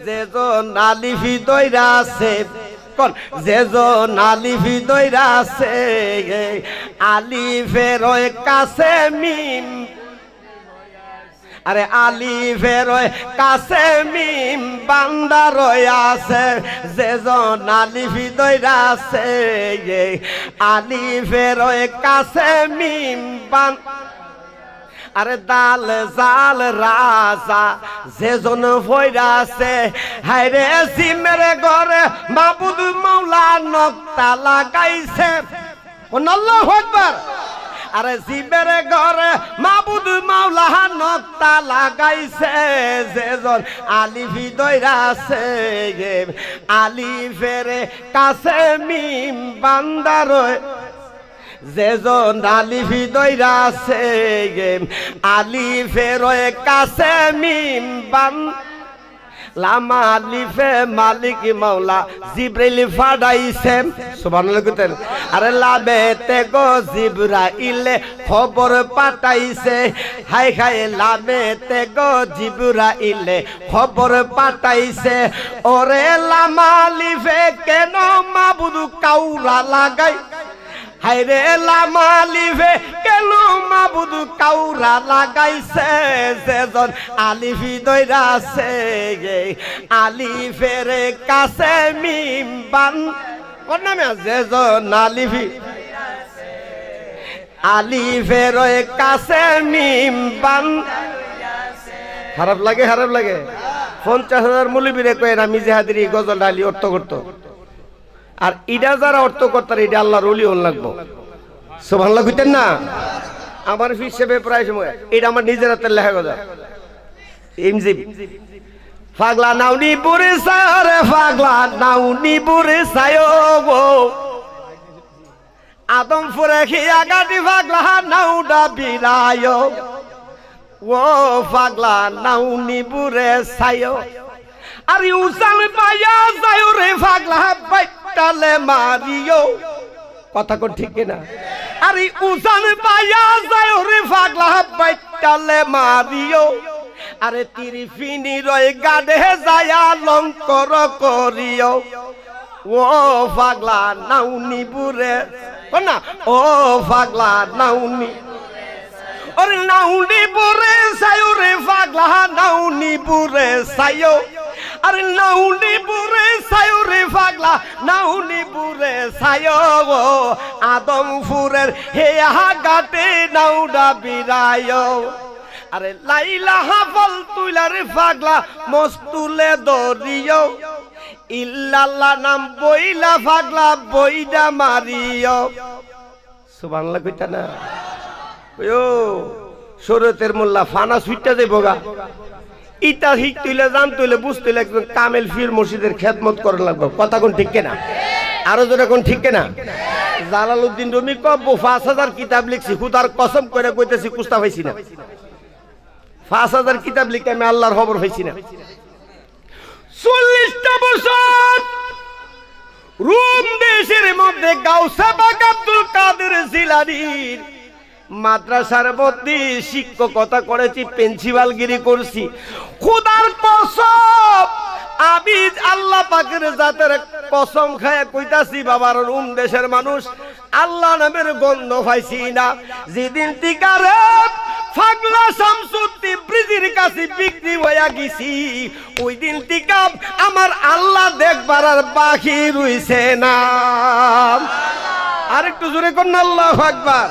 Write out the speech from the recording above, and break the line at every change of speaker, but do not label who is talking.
যেজন আলিফি দইরা আছে কোন যেজন আলিফি দইরা আছে আলিফের ওই কাছে মিম আরে আলিফের ওই কাছে মিম বান্দা রয়ে আছে যেজন আলিফি দইরা আছে আলিফের ওই কাছে মিম আরে দাল জাল রাজা যেজন ভইরা আছে হায়রে সিমের ঘরে মাবুদ মাওলা নকতা লাগাইছে আল্লাহু আকবার আরে সিমের ঘরে মাবুদ মাওলা নকতা লাগাইছে যেজন আলিফি দইরা আছে আলিফের কাছে মিম বান্দা রয় যেজন আলিফি দইরা আছে আলিফের কাছে মিম বান লামা আলিফে মালিক মাওলা জিব্রাইল ফাড়াইছে সুবহানাল্লাহ কইতেন আরে লাবেতে গো জিবরাইলে খবর পাঠাইছে হাই হাই লাবেতে গো জিবরাইলে খবর পাঠাইছে ওরে লামা আলিফে কেন মাবুদ কাউরা লাগাই হায়রে লামালিফে কেন মাবুদ কাউরা লাগাইছে যেজন আলিফি দইরা আছে আলিফের কাছে মিম বান কোন নামে যেজন আলিফি আলিফের কাছে মিম বান খারাপ লাগে 50,000 মুলবিরে কয় আমি জিহাদিরি গজল ডালি অর্থ করতো আর ইডা যারা অর্থ করতার এটা আল্লাহর ওলি হন লাগবো সুবহানাল্লাহ কইতেন না আমার হিসেবে প্রায় সময় এটা আমার নিজের হাতের লেখা কথা ইমজি পাগলা নাউনি পুরে সারে পাগলা নাউনি পুরে সায়ো গো আদম ফুরে খিয়া গাটি পাগলা নাউডা বিরায়ো ও পাগলা নাউনি পুরে সায়ো আর উসাল পায়া যায়ো রে পাগলা বাইটালে মারিও কথা কোন ঠিক না আরে উসাল পায়া যায়ো রে পাগলা বাইটালে মারিও আরে তিরি ফিনি রয় গাডে যায়া লঙ্কর করিও ও পাগলা নাউনি বুরে কোন না ও পাগলা নাউনি ওরে নাউনি বুরে যায়ো রে পাগলা নাউনি বুরে যায়ো আরে নাউনি বুরে সায়ো রে পাগলা নাউনি বুরে সায়ো আদম ফুরের হেয়া গাটে নাউডা বিরায়ো আরে লাইলা হাফল তুইলা রে পাগলা মস্তুলে দরিও ইল্লাল্লাহ নাম বইলা পাগলা বইডা মারিও সুবহানাল্লাহ কইতা না ওয়ো শরীয়তের মোল্লা ফানা সুইটা যাইবগা ইটা হিক তুইলে জান তুইলে বুঝতে একজন কামেল ফির মসজিদের খেদমত করা লাগবে কথা কোন ঠিক না আরো জোরে কোন ঠিক না জালালউদ্দিন রুমি কব 5000 কিতাব লিখছি খুদার কসম করে কইতেছি কুস্তা পাইছি না 5000 কিতাব লিখে আমি আল্লাহর খবর পাইছি না 40টা বছর রোম দেশের মধ্যে গাউসে পাক আব্দুল কাদের জিলানীর মাদ্রাসার মধ্যে শিক্ষকতা করেছি প্রিন্সিপালগিরি করছি খোদার কসম আমি আল্লাহ পাকের জাতের কসম খায় কইতাছি বাবার রুম দেশের মানুষ আল্লাহ নামের গন্ধ পাইছি না যেদিন টিকারে পাগলা শামসুদ্দিন ব্রিজির কাছে বিক্রি হইয়া গেছি ওই দিন টিকা আমার আল্লাহ দেখবার আর বাকি রইছে না আরেকটু জোরে কোন আল্লাহু আকবার